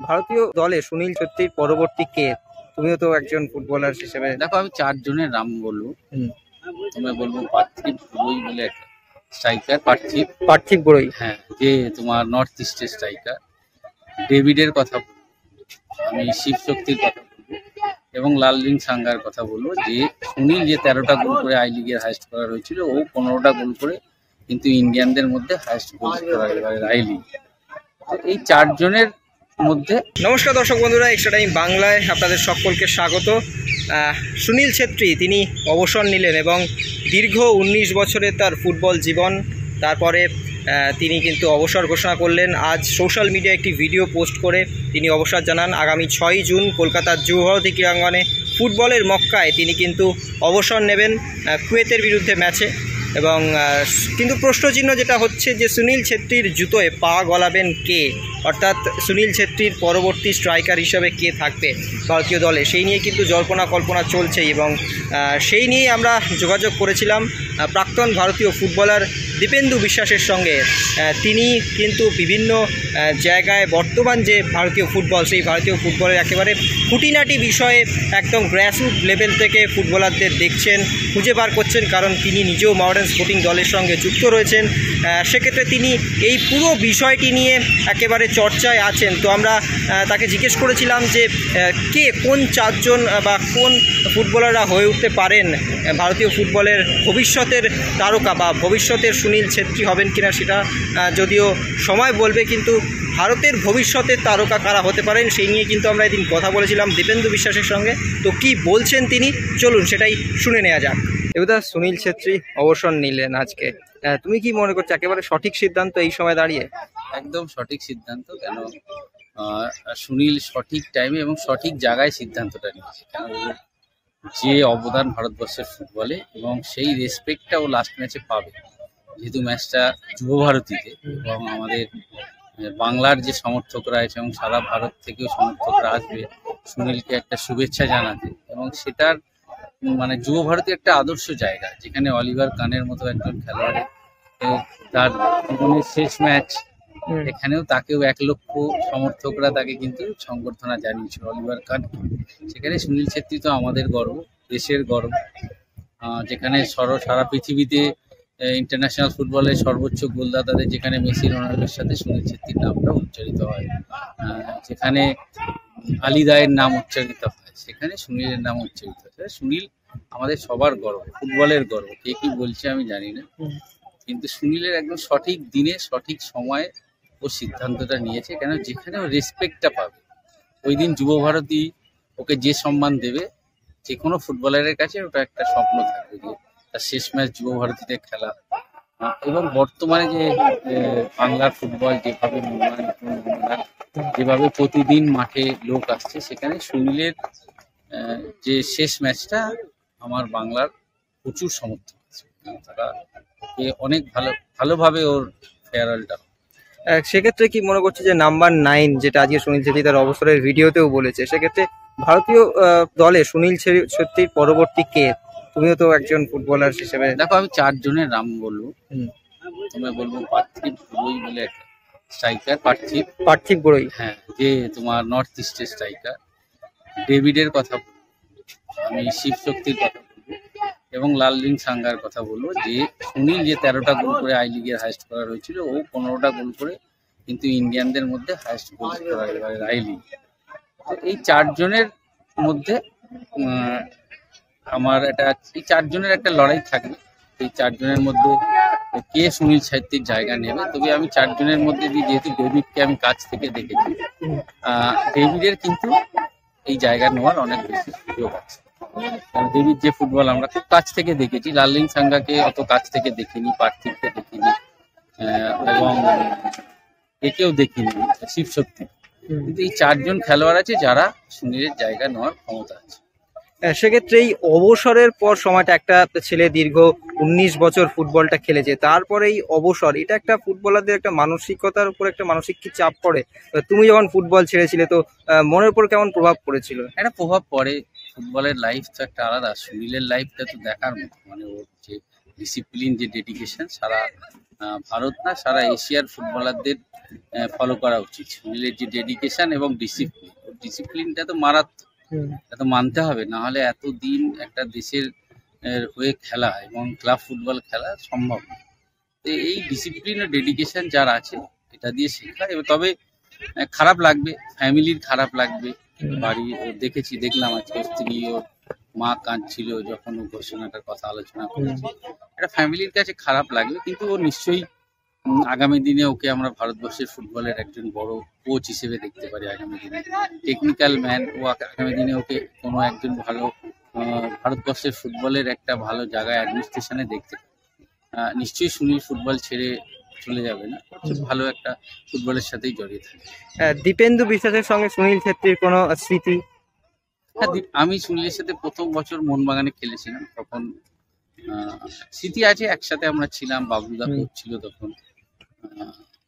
ভারতীয় দলে সুনীল ছেত্রীর পরবর্তী কে? তুমিও তো একজন ফুটবলার হিসেবে। দেখো, আমি 4 জনের নাম বলবো। তোমায় বলবো পার্থিব বড়ুই বলে একটা স্ট্রাইকার। পার্থিব বড়ুই, হ্যাঁ, যে তোমার নর্থ ইস্টের স্ট্রাইকার। ডেভিডের কথা বলবো, আমি শিব শক্তির কথা বলবো, এবং লালরিং সাঙ্গার কথা বলবো। যে সুনীল যে 13টা গোল করে আই লিগের হাইস্ট করার হয়েছিল, ও 15টা গোল করে কিন্তু ইন্ডিয়ানদের মধ্যে হাইস্ট গোল করার আই লিগ। তো এই 4 জনের মধ্যে। নমস্কার দর্শক বন্ধুরা, এক্সট্রা টাইম বাংলায় আপনাদের সকলকে স্বাগত। সুনীল ছেত্রী তিনি অবসর নিলেন এবং দীর্ঘ 19 বছরের তার ফুটবল জীবন, তারপরে তিনি কিন্তু অবসর ঘোষণা করলেন। আজ সোশ্যাল মিডিয়ায় একটি ভিডিও পোস্ট করে তিনি অবসর জানান। আগামী 6 জুন কলকাতার যুবভারতী ক্রীড়াঙ্গনে ফুটবলের মক্কায় তিনি কিন্তু অবসর নেবেন কুয়েতের বিরুদ্ধে ম্যাচে। এবং কিন্তু প্রশ্নচিহ্ন যেটা হচ্ছে যে সুনীল ছেত্রীর জুতোয় পা গলাবেন কে, অর্থাৎ সুনীল ছেত্রীর পরবর্তী স্ট্রাইকার হিসাবে কে থাকবে ভারতীয় দলে, সেই নিয়ে কিন্তু জল্পনা কল্পনা চলছেই। এবং সেই নিয়েই আমরা যোগাযোগ করেছিলাম প্রাক্তন ভারতীয় ফুটবলার দীপেন্দু বিশ্বাসের সঙ্গে। তিনি কিন্তু বিভিন্ন জায়গায় বর্তমান যে ভারতীয় ফুটবল, সেই ভারতীয় ফুটবলের একেবারে খুঁটিনাটি বিষয়ে একদম গ্রাসরুট লেভেল থেকে ফুটবলারদের দেখছেন, খুঁজে বার করছেন, কারণ তিনি নিজেও মডার্ন স্পোর্টিং দলের সঙ্গে যুক্ত রয়েছেন। সেক্ষেত্রে তিনি এই পুরো বিষয়টি নিয়ে একেবারে চর্চায় আছেন। তো আমরা তাকে জিজ্ঞেস করেছিলাম যে কে, কোন 4 জন বা কোন ফুটবলাররা হয়ে উঠতে পারেন ভারতীয় ফুটবলের ভবিষ্যতের তারকা বা ভবিষ্যতের সুনীল ছেত্রী হবেন কিনা, সেটা যদিও সময় বলবে, কিন্তু ভারতের ভবিষ্যতের তারকা কারা হতে পারেন সেই নিয়ে কিন্তু আমরা এদিন কথা বলেছিলাম দীপেন্দু বিশ্বাসের সঙ্গে। তো কি বলছেন তিনি, চলুন সেটাই শুনে নেওয়া যাক। এবার সুনীল ছেত্রী অবসর নিলেন আজকে, তুমি কি মনে করছো একেবারে সঠিক সিদ্ধান্ত এই সময় দাঁড়িয়ে? একদম সঠিক সিদ্ধান্ত। কেন সুনীল সঠিক টাইমে এবং সঠিক জায়গায় সিদ্ধান্তটা নিয়েছে। কেন যে অবদান ভারতবর্ষের ফুটবলে, এবং সেই রেসপেক্টটা ও লাস্ট ম্যাচে পাবে, যেহেতু ম্যাচটা যুবভারতীতে, এবং আমাদের বাংলার যে সমর্থকরা আছে এবং সারা ভারত থেকেও সমর্থকরা আসবে সুনীলকে একটা শুভেচ্ছা জানাতে। এবং সেটার মানে যুবভারতী একটা আদর্শ জায়গা, যেখানে অলিভার কানের মতো একজন খেলোয়াড়ের তার জীবনের শেষ ম্যাচ, এখানেও তাকেও 1 লক্ষ সমর্থকরা তাকে কিন্তু সংবর্ধনা জানিয়েছিল অলিভার কান। সেখানে সুনীল ছেত্রী তো আমাদের গর্ব, দেশের গর্ব। যেখানে সারা পৃথিবীতে ইন্টারন্যাশনাল ফুটবলের সর্বোচ্চ গোলদাতাদের, যেখানে মেসি রোনাল্ডোর সাথে সুনীল ছেত্রীর নামটা উচ্চারিত হয়, যেখানে আলী দায়ের নাম উচ্চারিত হয়, সেখানে সুনীলের নাম উচ্চারিত হয়। সুনীল আমাদের সবার গর্ব, ফুটবলের গর্ব। কে কি বলছে আমি জানি না, কিন্তু সুনীলের একদম সঠিক দিনে সঠিক সময়ে ও সিদ্ধান্তটা নিয়েছে। কেন যেখানে ও রেসপেক্টটা পাবে, ওই দিন যুবভারতী ওকে যে সম্মান দেবে, যে কোনো ফুটবলারের কাছে ওটা একটা স্বপ্ন থাকবে যে তার শেষ ম্যাচ যুবভারতীতে খেলা। এবং বর্তমানে যে বাংলার ফুটবল যেভাবে যেভাবে প্রতিদিন মাঠে লোক আসছে, সেখানে সুনীলের যে শেষ ম্যাচটা আমার বাংলার প্রচুর সমর্থক আছে, তারা অনেক ভালোভাবে ওর ফেয়ারওয়েলটা। সেক্ষেত্রে কি মনে করছে যে নাম্বার 9 যেটা আজকে সুনীল ছেত্রী তার অবসরের ভিডিওতেও বলেছে, সেক্ষেত্রে ভারতীয় দলে সুনীল ছেত্রীর পরবর্তী কে? তুমিও তো একজন ফুটবলার হিসেবে। দেখো, আমি 4 জনের নাম বলবো। তোমায় বলবো পার্থিব বড়ুই বলে একটা স্ট্রাইকার। পার্থিব বড়ুই, হ্যাঁ, যে তোমার নর্থ ইস্টের স্ট্রাইকার। ডেভিডের কথা বলবো, আমি শিব শক্তির কথা বলবো, এবং লালরিং সাঙ্গার কথা বলবো। যে সুনীল যে 13টা গোল করে আই লিগের হাইস্ট করার হয়েছিল, ও 15টা গোল করে কিন্তু ইন্ডিয়ানদের মধ্যে হাইস্ট গোল করার আই লিগ। তো এই 4 জনের মধ্যে আমার এই 4 জনের একটা লড়াই থাকবে। এই 4 জনের মধ্যে কে সুনীল ছেত্রীর জায়গা নেবে। তবে আমি 4 জনের মধ্যে যেহেতু ডেভিডকে আমি কাছ থেকে দেখেছি, ডেভিডের কিন্তু এই জায়গা নেওয়ার অনেক বেশি সুযোগ আছে। কারণ ডেভিড যে ফুটবল আমরা খুব কাছ থেকে দেখেছি, লালরিং সাঙ্গাকে অত কাছ থেকে দেখিনি, পার্থিবকে দেখিনি, এবং একেও দেখিনি শিব শক্তি। কিন্তু এই 4 জন খেলোয়াড় আছে যারা সুনীলের জায়গা নেওয়ার ক্ষমতা আছে। সেক্ষেত্রে এই অবসরের পর সময়টা, একটা ছেলে দীর্ঘ 19 বছর ফুটবলটা খেলেছে, তারপরে এই অবসর, এটা একটা ফুটবলারদের একটা মানসিকতার উপর একটা মানসিক কি চাপ পড়ে? তুমি যখন ফুটবল ছেড়েছিলে তো মনের উপর কেমন প্রভাব পড়েছিল? একটা প্রভাব পড়ে। ফুটবলের লাইফ তো একটা আলাদা, সুনীলের লাইফটা তো দেখার মতো। মানে ওর যে ডিসিপ্লিন, যে ডেডিকেশন, সারা ভারত না সারা এশিয়ার ফুটবলারদের ফলো করা উচিত। সুনীলের যে ডেডিকেশন এবং ডিসিপ্লিনটা তো মারাত্মক, এটা তো মানতে হবে, না হলে এতদিন একটা দেশের হয়ে খেলা এবং ক্লাব ফুটবল খেলা সম্ভব না। তো এই ডিসিপ্লিন ও ডেডিকেশন যার আছে, এটা দিয়ে শেখা। তবে খারাপ লাগবে, ফ্যামিলির খারাপ লাগবে। বাড়ি দেখলাম আজকে স্ত্রী ওর মা কাঁদছিল যখন ও ঘোষণাটার কথা আলোচনা করেছে। এটা ফ্যামিলির কাছে খারাপ লাগবে, কিন্তু ও নিশ্চয়ই আগামী দিনে ওকে আমরা ভারতবর্ষের ফুটবলের একজন বড় কোচ হিসেবে দেখতে পারি। আগামী দিনে টেকনিক্যাল ম্যান, ও আগামী দিনে ওকে কোনো একজন ভালো ভারতবর্ষের ফুটবলের একটা ভালো জায়গায় অ্যাডমিনিস্ট্রেশনে দেখতে পারি। নিশ্চয়ই সুনীল ফুটবল ছেড়ে চলে যাবে না, ভালো একটা ফুটবলের সাথেই জড়িয়ে থাকে। দীপেন্দু বিশ্বাসের সঙ্গে সুনীল ছেত্রীর কোনো স্মৃতি? আমি সুনীলের সাথে প্রথম বছর মোহনবাগানে খেলেছিলাম, তখন স্মৃতি আছে, একসাথে আমরা ছিলাম। বাবলুদা কোচ ছিল তখন।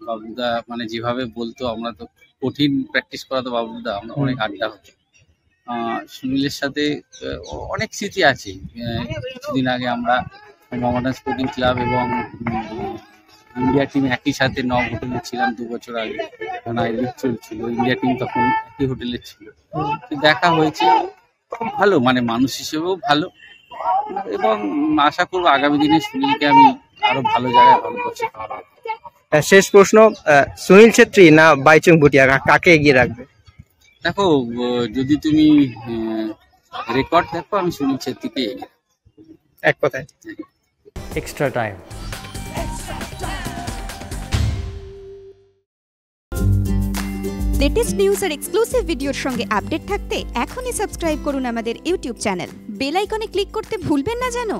বাবলুদা মানে যেভাবে বলতো, আমরা তো কঠিন প্র্যাকটিস করাতো বাবলুদা, আমরা অনেক আড্ডা হতো। সুনীলের সাথে অনেক স্মৃতি আছে। কিছুদিন আগে আমরা মোহামেডান স্পোর্টিং ক্লাব এবং ইন্ডিয়া টিম একই সাথে নব হোটেলে ছিলাম 2 বছর আগে, কারণ লিগ চলছিল। ইন্ডিয়া টিম তখন একই হোটেলে ছিল, দেখা হয়েছে। ভালো, মানে মানুষ হিসেবেও ভালো, এবং আশা করবো আগামী দিনে সুনীলকে আমি আরো ভালো জায়গায় ভারতবর্ষে পাবো। শেষ প্রশ্ন, সুনীল ছেত্রী না বাইচুং ভুটিয়া, কাকে এগিয়ে রাখবে? দেখো, যদি তুমি রেকর্ড দেখো, আমি সুনীল ছেত্রীকে এগিয়ে। এক কথায় এক্সট্রা টাইম। লেটেস্ট নিউজ আর এক্সক্লুসিভ ভিডিওর সঙ্গে আপডেট থাকতে এখনই সাবস্ক্রাইব করুন আমাদের ইউটিউব চ্যানেল। বেল আইকনে ক্লিক করতে ভুলবেন না যেন।